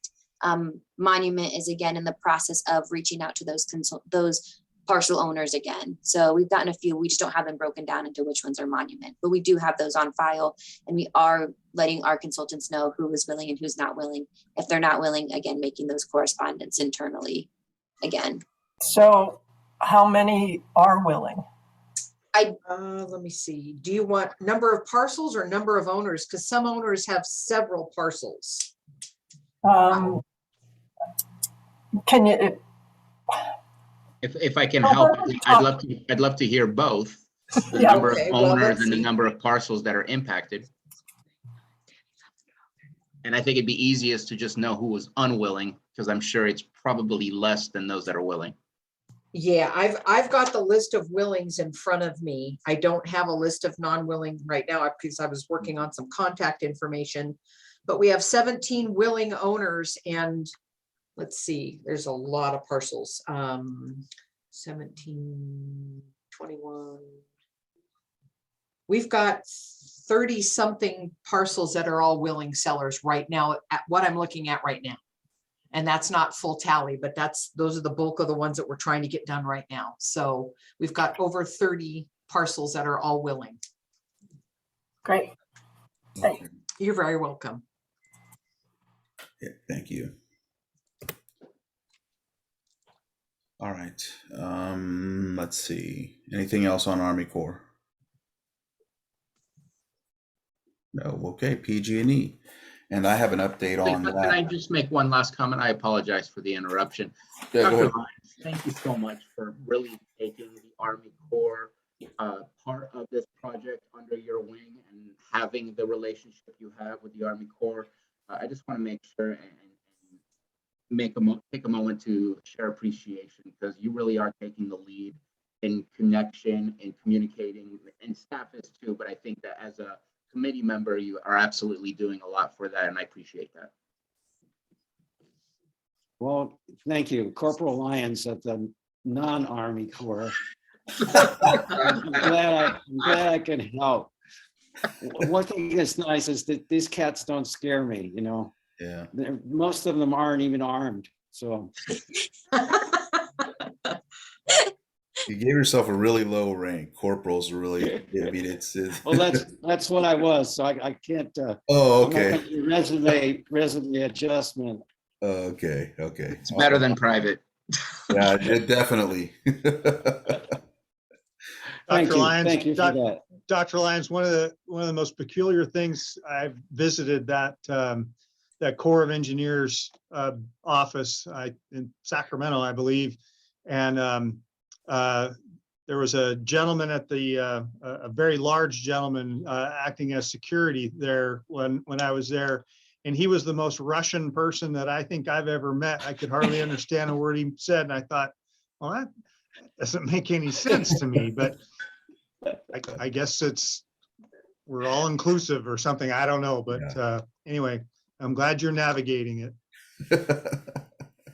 E: monument is again in the process of reaching out to those parcel owners again. So we've gotten a few, we just don't have them broken down into which ones are monument, but we do have those on file, and we are letting our consultants know who is willing and who's not willing. If they're not willing, again, making those correspondence internally again.
J: So how many are willing?
D: Let me see. Do you want number of parcels or number of owners? Because some owners have several parcels.
J: Can you?
C: If I can help, I'd love to hear both the number of owners and the number of parcels that are impacted. And I think it'd be easiest to just know who was unwilling, because I'm sure it's probably less than those that are willing.
D: Yeah, I've got the list of willings in front of me. I don't have a list of non-willing right now because I was working on some contact information, but we have 17 willing owners, and let's see, there's a lot of parcels. 17, 21. We've got 30 something parcels that are all willing sellers right now at what I'm looking at right now. And that's not full tally, but those are the bulk of the ones that we're trying to get done right now. So we've got over 30 parcels that are all willing.
J: Great. Thank you.
D: You're very welcome.
B: Yeah, thank you. All right. Let's see. Anything else on Army Corps? No. Okay. PG&E. And I have an update on that.
C: Can I just make one last comment? I apologize for the interruption.
B: Yeah, go ahead.
C: Thank you so much for really taking the Army Corps part of this project under your wing and having the relationship you have with the Army Corps. I just want to make sure and take a moment to share appreciation, because you really are taking the lead in connection and communicating, and staff is too, but I think that as a committee member, you are absolutely doing a lot for that, and I appreciate that.
F: Well, thank you, Corporal Lyons of the non-Army Corps. I'm glad I can help. One thing that's nice is that these cats don't scare me, you know.
B: Yeah.
F: Most of them aren't even armed, so.
B: You gave yourself a really low rank. Corporal's really, I mean, it's
F: Well, that's what I was, so I can't,
B: oh,
F: I'm not
B: okay.
F: gonna do resume adjustment.
B: Okay.
C: It's better than private.
B: Yeah, definitely.
F: Thank
A: Dr.
F: you for that.
A: Dr. Lyons, one of the most peculiar things I've visited that that Corps of Engineers office in Sacramento, I believe, and there was a gentleman at the a very large gentleman acting as security there when I was there, and he was the most Russian person that I think I've ever met. I could hardly understand a word he said, and I thought, well, that doesn't make any sense to me, but I guess we're all inclusive or something. I don't know, but anyway, I'm glad you're navigating it.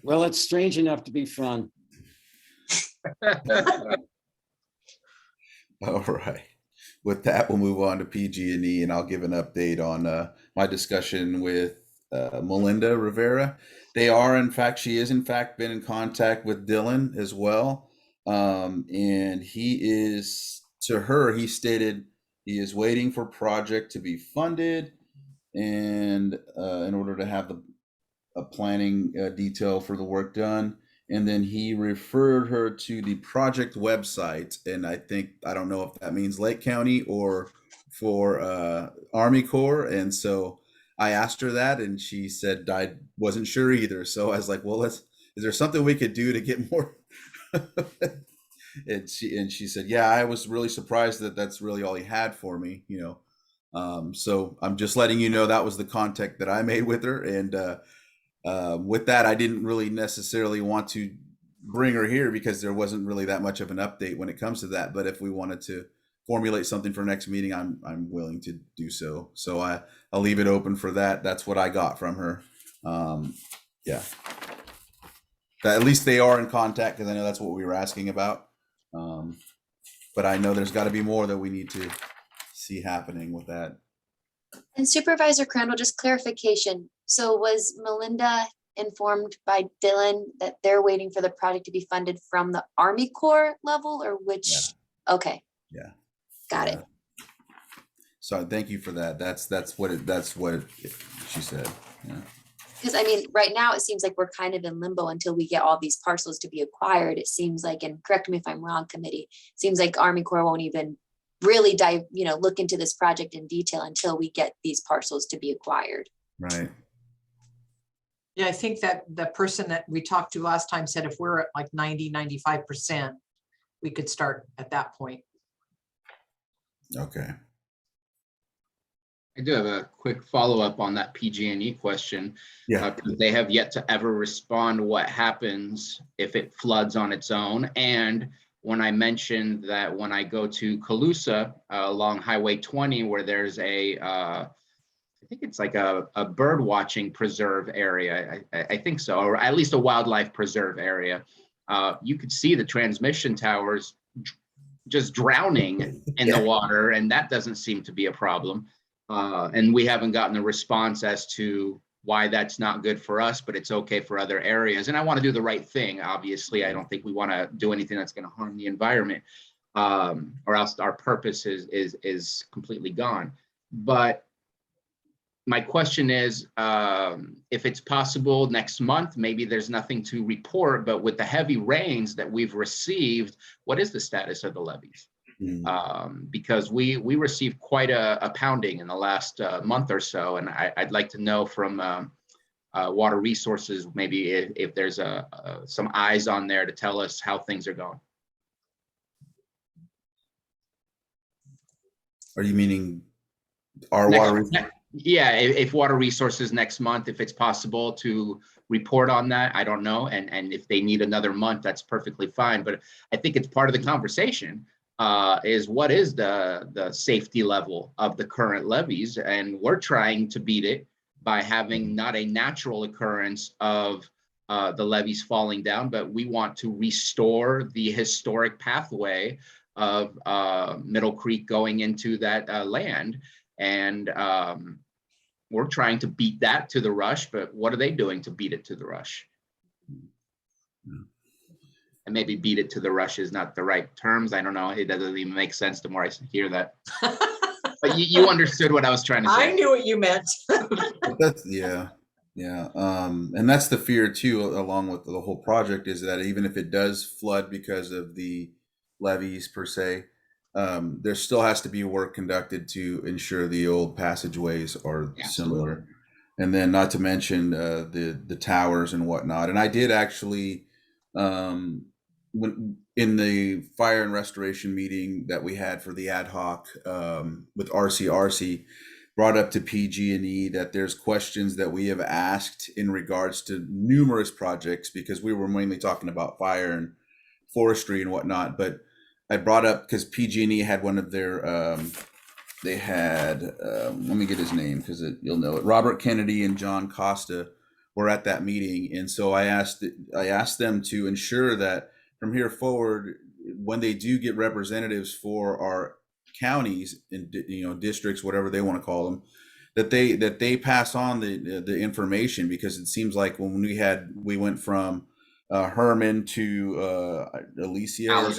F: Well, it's strange enough to be fun.
B: All right. With that, we'll move on to PG&E, and I'll give an update on my discussion with Melinda Rivera. She is in fact been in contact with Dylan as well. And he stated he is waiting for project to be funded and in order to have a planning detail for the work done. And then he referred her to the project website. And I don't know if that means Lake County or for Army Corps. And so I asked her that, and she said I wasn't sure either. So I was like, well, is there something we could do to get more? and she said, yeah, I was really surprised that that's really all he had for me, so I'm just letting you know that was the contact that I made with her. And with that, I didn't really necessarily want to bring her here because there wasn't really that much of an update when it comes to that. But if we wanted to formulate something for next meeting, I'm willing to do so. So I'll leave it open for that. That's what I got from her. Yeah. At least they are in contact, because I know that's what we were asking about. But I know there's got to be more that we need to see happening with that.
E: And Supervisor Crandall, just clarification. So was Melinda informed by Dylan that they're waiting for the project to be funded from the Army Corps level, or which?
B: Yeah.
E: Okay.
B: Yeah.
E: Got it.
B: So thank you for that. That's what she said. Yeah.
E: Because I mean, right now it seems like we're kind of in limbo until we get all these parcels to be acquired. It seems like, and correct me if I'm wrong, committee, it seems like Army Corps won't even really look into this project in detail until we get these parcels to be acquired.
B: Right.
D: Yeah, I think that the person that we talked to last time said if we're at like 90–95%, we could start at that point.
B: Okay.
C: I do have a quick follow-up on that PG&E question.
B: Yeah.
C: They have yet to ever respond what happens if it floods on its own. And when I mentioned that when I go to Calusa along Highway 20, where there's I think it's like a bird watching preserve area. I think so, or at least a wildlife preserve area. You could see the transmission towers just drowning in the water, and that doesn't seem to be a problem. And we haven't gotten a response as to why that's not good for us, but it's okay for other areas. And I want to do the right thing. Obviously, I don't think we want to do anything that's going to harm the environment, or else our purpose is completely gone. But my question is, if it's possible next month, maybe there's nothing to report, but with the heavy rains that we've received, what is the status of the levees? Because we received quite a pounding in the last month or so, and I'd like to know from Water Resources maybe if there's some eyes on there to tell us how things are going.
B: Are you meaning our water?
C: Yeah, if Water Resources next month, if it's possible to report on that, I don't know. And if they need another month, that's perfectly fine. But I think it's part of the conversation. Is what is the safety level of the current levees, and we're trying to beat it by having not a natural occurrence of the levees falling down, but we want to restore the historic pathway of Middle Creek going into that land. And we're trying to beat that to the rush, but what are they doing to beat it to the rush? And maybe beat it to the rush is not the right terms. I don't know. It doesn't even make sense the more I hear that. But you understood what I was trying to say.
D: I knew what you meant.
B: Yeah. And that's the fear too, along with the whole project, is that even if it does flood because of the levees per se, there still has to be work conducted to ensure the old passageways are similar. And then not to mention the towers and whatnot. And I did actually, when in the fire and restoration meeting that we had for the ad hoc with RCRC, brought up to PG&E that there's questions that we have asked in regards to numerous projects, because we were mainly talking about fire and forestry and whatnot. But I brought up because PG&E had one of their, they had, let me get his name because you'll know it. Robert Kennedy and John Costa were at that meeting. And so I asked them to ensure that from here forward, when they do get representatives for our counties and districts, whatever they want to call them, that they pass on the information, because it seems like when we went from Herman to Alicia,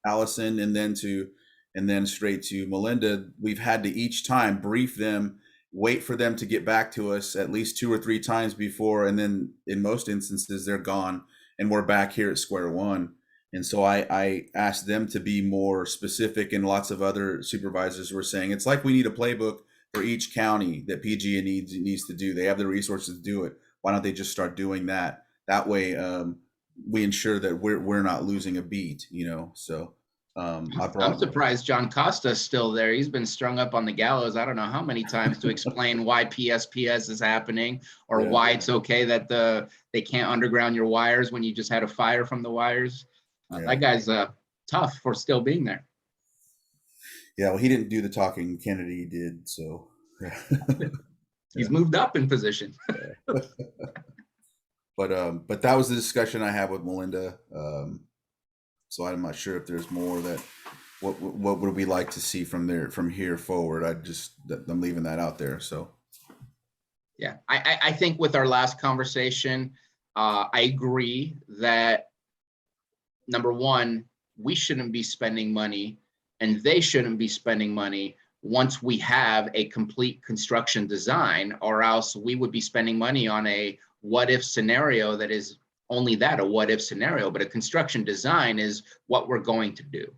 B: Allison, and then straight to Melinda, we've had to each time brief them, wait for them to get back to us at least 2 or 3 times before, and then in most instances they're gone and we're back here at square one. And so I asked them to be more specific, and lots of other supervisors were saying it's like we need a playbook for each county that PG&E needs to do. They have the resources to do it. Why don't they just start doing that? That way we ensure that we're not losing a beat, So I'm
C: surprised John Costa's still there. He's been strung up on the gallows I don't know how many times to explain why PSPS is happening, or why it's okay that they can't underground your wires when you just had a fire from the wires. That guy's tough for still being there.
B: Yeah, well, he didn't do the talking. Kennedy did, so.
C: He's moved up in position.
B: But that was the discussion I had with Melinda. So I'm not sure if there's more that what would we like to see from here forward. I'm leaving that out there. So.
C: Yeah, I think with our last conversation, I agree that number one, we shouldn't be spending money, and they shouldn't be spending money once we have a complete construction design, or else we would be spending money on a what if scenario that is only that, a what if scenario, but a construction design is what we're going to do.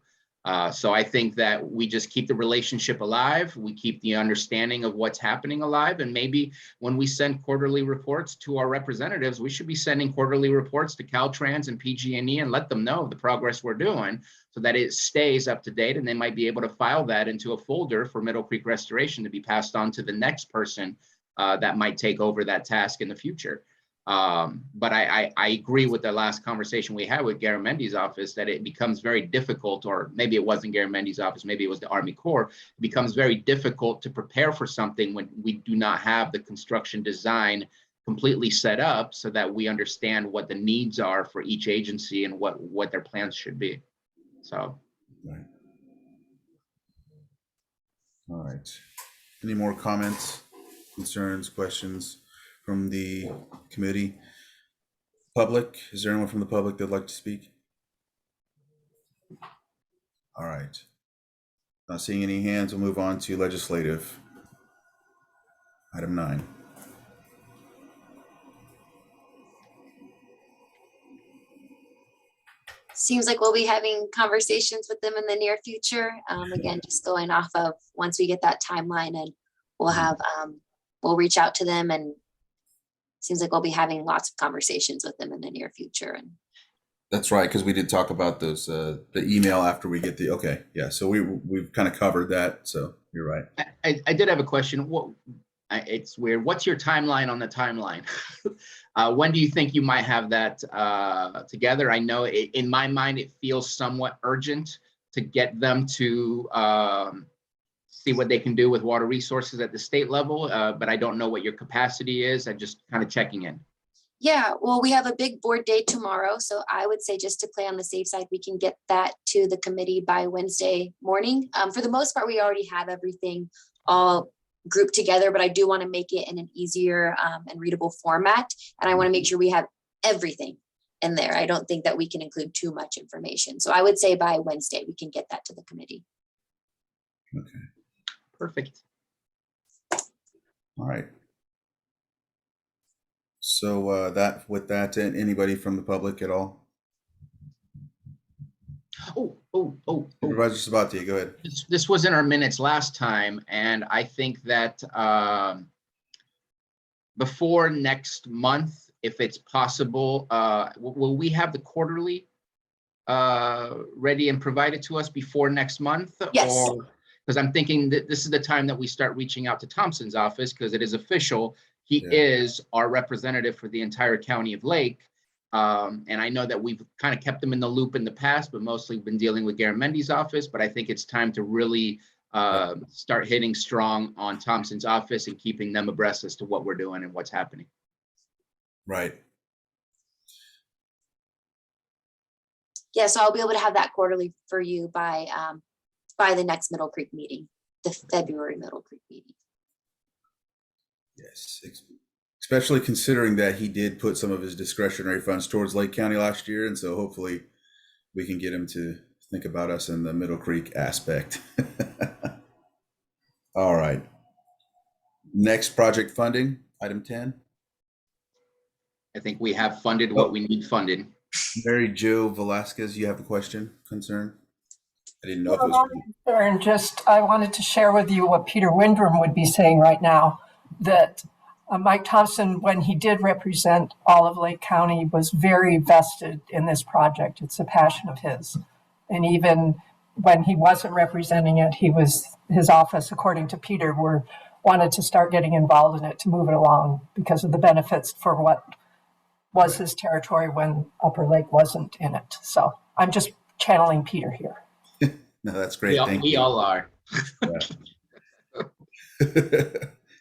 C: So I think that we just keep the relationship alive. We keep the understanding of what's happening alive. And maybe when we send quarterly reports to our representatives, we should be sending quarterly reports to Caltrans and PG&E and let them know the progress we're doing, so that it stays up to date, and they might be able to file that into a folder for Middle Creek Restoration to be passed on to the next person that might take over that task in the future. But I agree with the last conversation we had with Garamendi's office, that it becomes very difficult, or maybe it wasn't Garamendi's office, maybe it was the Army Corps. It becomes very difficult to prepare for something when we do not have the construction design completely set up, so that we understand what the needs are for each agency and what their plans should be. So.
B: Right. All right. Any more comments, concerns, questions from the committee? Public, is there anyone from the public that'd like to speak? All right. Not seeing any hands, we'll move on to legislative. Item 9.
E: Seems like we'll be having conversations with them in the near future. Again, just going off of once we get that timeline, and we'll have, we'll reach out to them, and seems like we'll be having lots of conversations with them in the near future. And
B: that's right, because we did talk about those, the email after we get okay. Yeah, so we've kind of covered that, so you're right.
C: I did have a question. It's weird. What's your timeline on the timeline? When do you think you might have that together? I know in my mind, it feels somewhat urgent to get them to see what they can do with water resources at the state level, but I don't know what your capacity is. I'm just kind of checking in.
E: yeah, well, we have a big board day tomorrow. So I would say, just to play on the safe side, we can get that to the committee by Wednesday morning. For the most part, we already have everything all grouped together, but I do want to make it in an easier and readable format. And I want to make sure we have everything in there. I don't think that we can include too much information. So I would say by Wednesday, we can get that to the committee.
B: Okay.
C: Perfect.
B: All right. So with that, anybody from the public at all?
C: Oh.
B: Supervisor Sabatier, go ahead.
C: This was in our minutes last time, and I think that before next month, if it's possible, will we have the quarterly ready and provided to us before next month?
E: Yes.
C: Because I'm thinking that this is the time that we start reaching out to Thompson's office, because it is official. He
B: Yeah.
C: is our representative for the entire county of Lake. And I know that we've kind of kept them in the loop in the past, but mostly been dealing with Garamendi's office. But I think it's time to really start hitting strong on Thompson's office and keeping them abreast as to what we're doing and what's happening.
B: Right.
E: Yeah, so I'll be able to have that quarterly for you by the next Middle Creek meeting, the February Middle Creek meeting.
B: Yes. Especially considering that he did put some of his discretionary funds towards Lake County last year. And so hopefully we can get him to think about us in the Middle Creek aspect. All right. Next, project funding, item 10.
C: I think we have funded what we need funded.
B: Mary Jo Velasquez, you have a question, concern? I didn't know if it
J: Well,
B: was.
J: I wanted to share with you what Peter Windrum would be saying right now, that Mike Thompson, when he did represent all of Lake County, was very vested in this project. It's a passion of his. And even when he wasn't representing it, his office, according to Peter, wanted to start getting involved in it to move it along because of the benefits for what was his territory when Upper Lake wasn't in it. So I'm just channeling Peter here.
B: No, that's great. Thank
C: We
B: you.
C: all are.
B: Yeah.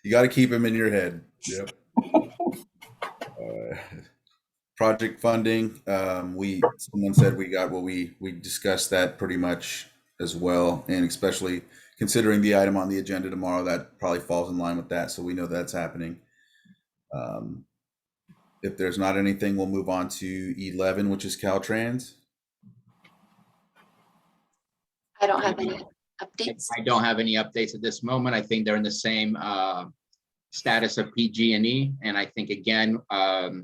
B: You got to keep him in your head. Yep. Project funding. Someone said we got what we discussed that pretty much as well, and especially considering the item on the agenda tomorrow, that probably falls in line with that. So we know that's happening. If there's not anything, we'll move on to 11, which is Caltrans.
E: I don't have any updates.
C: I don't have any updates at this moment. I think they're in the same status of PG&E. And I think, again,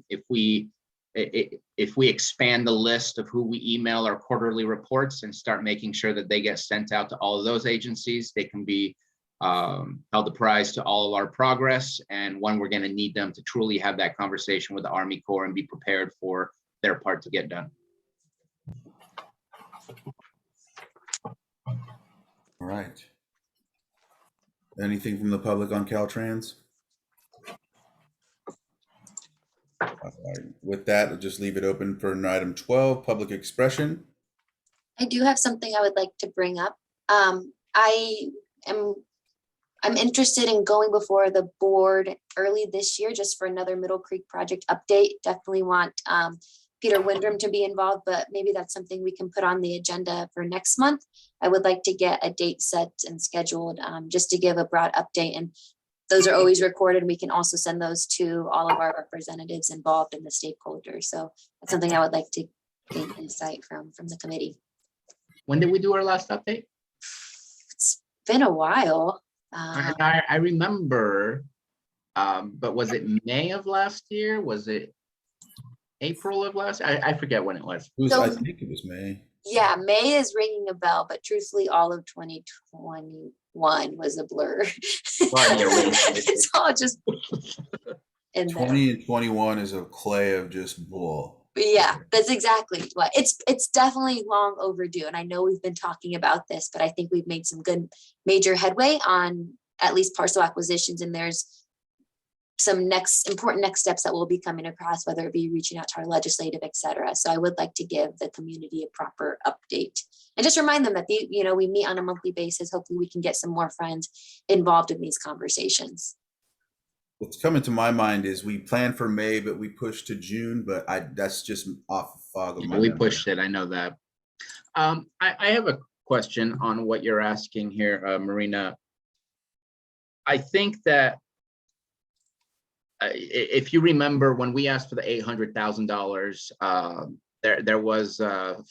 C: if we expand the list of who we email our quarterly reports and start making sure that they get sent out to all of those agencies, they can be held apprised to all of our progress, and when we're going to need them to truly have that conversation with the Army Corps and be prepared for their part to get done.
B: All right. Anything from the public on Caltrans? All right. With that, I'll just leave it open for item 12, public expression.
E: I do have something I would like to bring up. I'm interested in going before the board early this year just for another Middle Creek project update. Definitely want Peter Windrum to be involved, but maybe that's something we can put on the agenda for next month. I would like to get a date set and scheduled just to give a broad update, and those are always recorded. We can also send those to all of our representatives involved in the stakeholders. So that's something I would like to gain insight from the committee.
C: When did we do our last update?
E: It's been a while.
C: I remember, but was it May of last year? Was it April of last? I forget when it was.
B: I think it was May.
E: Yeah, May is ringing a bell, but truthfully, all of 2021 was a blur. It's all just in
B: 20 and 21 is a clay of just bull.
E: Yeah, that's exactly what it's definitely long overdue. And I know we've been talking about this, but I think we've made some good major headway on at least parcel acquisitions. And there's some important next steps that will be coming across, whether it be reaching out to our legislative, et cetera. So I would like to give the community a proper update and just remind them that we meet on a monthly basis. Hopefully we can get some more friends involved in these conversations.
B: What's coming to my mind is we planned for May, but we pushed to June, but that's just off the fog of my
C: We
B: memory.
C: pushed it, I know that. I have a question on what you're asking here, Marina. I think that if you remember when we asked for the $800,000, there was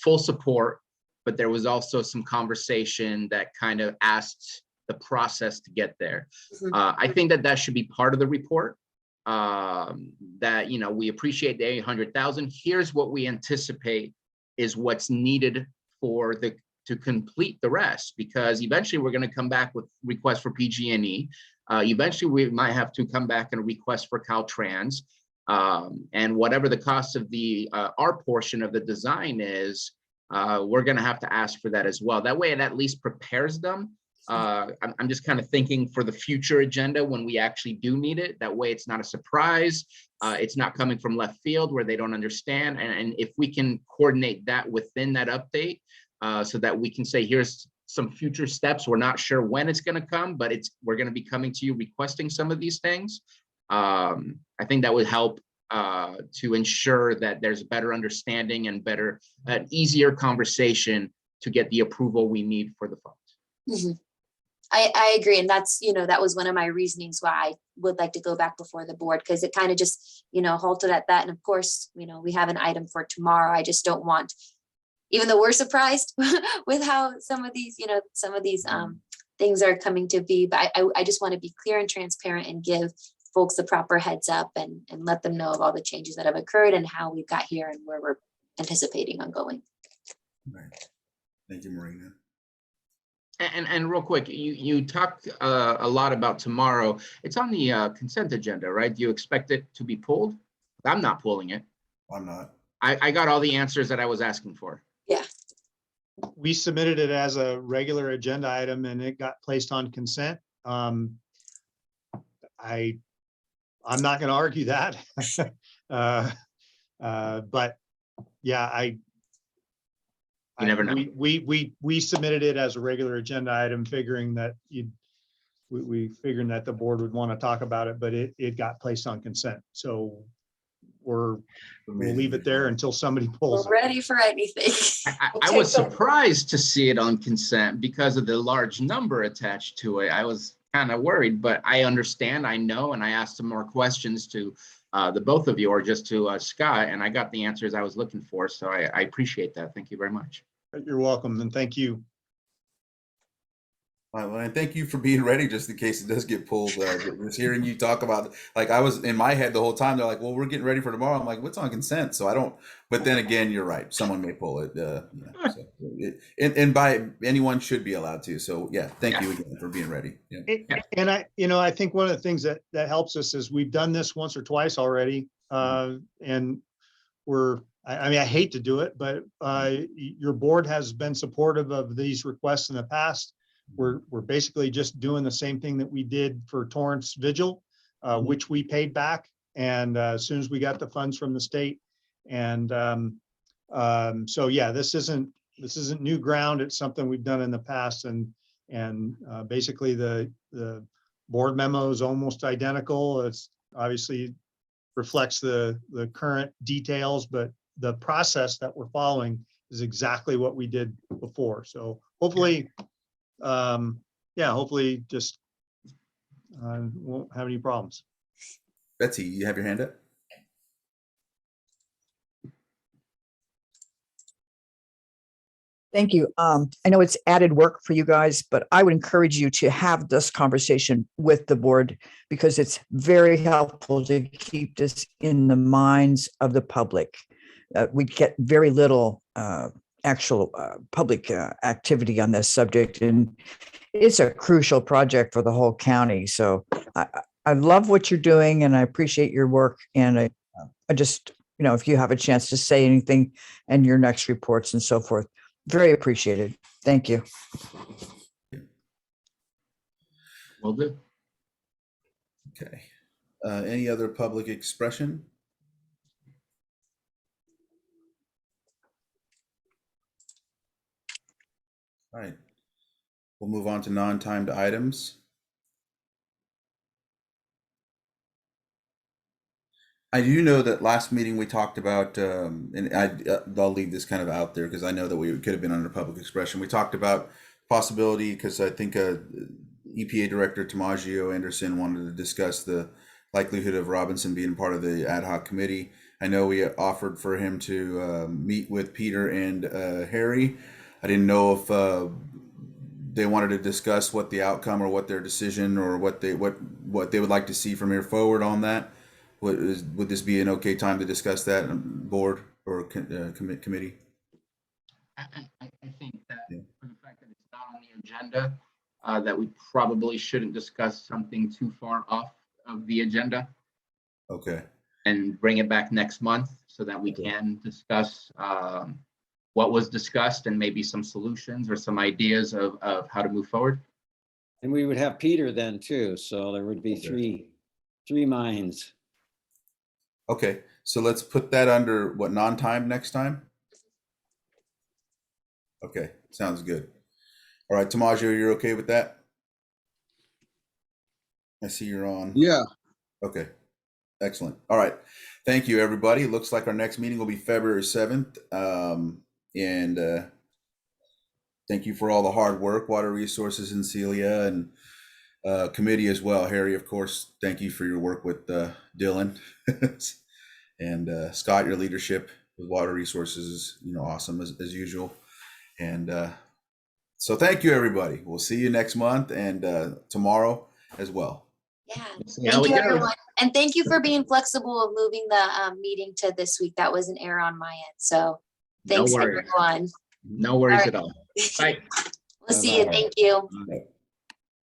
C: full support, but there was also some conversation that kind of asked the process to get there. I think that should be part of the report. That, you know, we appreciate the 800,000. Here's what we anticipate is what's needed for to complete the rest, because eventually we're going to come back with requests for PG&E. Eventually we might have to come back and request for Caltrans, and whatever the cost of the our portion of the design is, we're going to have to ask for that as well. That way it at least prepares them. I'm just kind of thinking for the future agenda when we actually do need it. That way it's not a surprise. It's not coming from left field where they don't understand. And if we can coordinate that within that update, so that we can say, here's some future steps. We're not sure when it's going to come, but we're going to be coming to you requesting some of these things. I think that would help to ensure that there's better understanding and an easier conversation to get the approval we need for the funds.
E: I agree. And that's, you know, that was one of my reasonings why I would like to go back before the board, because it kind of just, you know, halted at that. And of course, you know, we have an item for tomorrow. I just don't want, even though we're surprised with how some of these, you know, things are coming to be, but I just want to be clear and transparent and give folks the proper heads up and let them know of all the changes that have occurred and how we got here and where we're anticipating on going.
B: Right. Thank you, Marina.
C: And real quick, you talked a lot about tomorrow. It's on the consent agenda, right? Do you expect it to be pulled? I'm not pulling it.
B: I'm not.
C: I got all the answers that I was asking for.
E: Yeah.
A: We submitted it as a regular agenda item and it got placed on consent. I'm not going to argue that. But yeah,
C: You never know.
A: We submitted it as a regular agenda item, figuring that we figuring that the board would want to talk about it, but it got placed on consent. So we'll leave it there until somebody pulls
E: We're
A: it.
E: ready for anything.
C: I was surprised to see it on consent because of the large number attached to it. I was kind of worried, but I understand, I know, and I asked some more questions to the both of you, or just to Scott, and I got the answers I was looking for. So I appreciate that. Thank you very much.
A: You're welcome, and thank you.
B: Well, and thank you for being ready just in case it does get pulled. Just hearing you talk about, like, I was in my head the whole time. They're like, well, we're getting ready for tomorrow. I'm like, what's on consent? So I don't, but then again, you're right. Someone may pull it. And by anyone should be allowed to. So yeah, thank you again for being ready. Yeah.
A: And I think one of the things that helps us is we've done this once or twice already. And I mean, I hate to do it, but your board has been supportive of these requests in the past. We're basically just doing the same thing that we did for Torrance Vigil, which we paid back. And as soon as we got the funds from the state. And so, yeah, this isn't new ground. It's something we've done in the past. And basically the board memo is almost identical. It's obviously reflects the current details, but the process that we're following is exactly what we did before. So hopefully, hopefully just won't have any problems.
B: Betsy, you have your hand up?
K: Thank you. I know it's added work for you guys, but I would encourage you to have this conversation with the board because it's very helpful to keep this in the minds of the public. We get very little actual public activity on this subject, and it's a crucial project for the whole county. So I love what you're doing and I appreciate your work. And I just, you know, if you have a chance to say anything in your next reports and so forth, very appreciated. Thank you.
C: Will do.
B: Okay. Any other public expression? All right. We'll move on to non-timed items. I do know that last meeting we talked about, and I'll leave this kind of out there because I know that we could have been under public expression. We talked about possibility because I think EPA Director Tomaggio Anderson wanted to discuss the likelihood of Robinson being part of the ad hoc committee. I know we offered for him to meet with Peter and Harry. I didn't know if they wanted to discuss what the outcome or what their decision or what they would like to see from here forward on that. Would this be an okay time to discuss that board or committee?
C: I think that for the fact that it's not on the agenda, that we probably shouldn't discuss something too far off of the agenda
B: Okay.
C: and bring it back next month so that we can discuss what was discussed and maybe some solutions or some ideas of how to move forward.
F: And we would have Peter then too, so there would be three minds.
B: Okay, so let's put that under what, non-time next time? Okay, sounds good. All right, Tomaggio, you're okay with that? I see you're on.
I: Yeah.
B: Okay, excellent. All right, thank you, everybody. It looks like our next meeting will be February 7th. And thank you for all the hard work, Water Resources and Celia, and committee as well. Harry, of course, thank you for your work with Dylan. And Scott, your leadership with Water Resources is awesome as usual. And so thank you, everybody. We'll see you next month and tomorrow as well.
E: Yeah,
C: See how
E: thank
C: we
E: you,
C: go.
E: everyone. And thank you for being flexible of moving the meeting to this week. That was an error on my end. So thanks,
C: worries.
E: everyone.
C: No worries
E: All
C: at all. Bye.
E: We'll see you.
F: Bye-bye.
E: Thank you.
B: All right.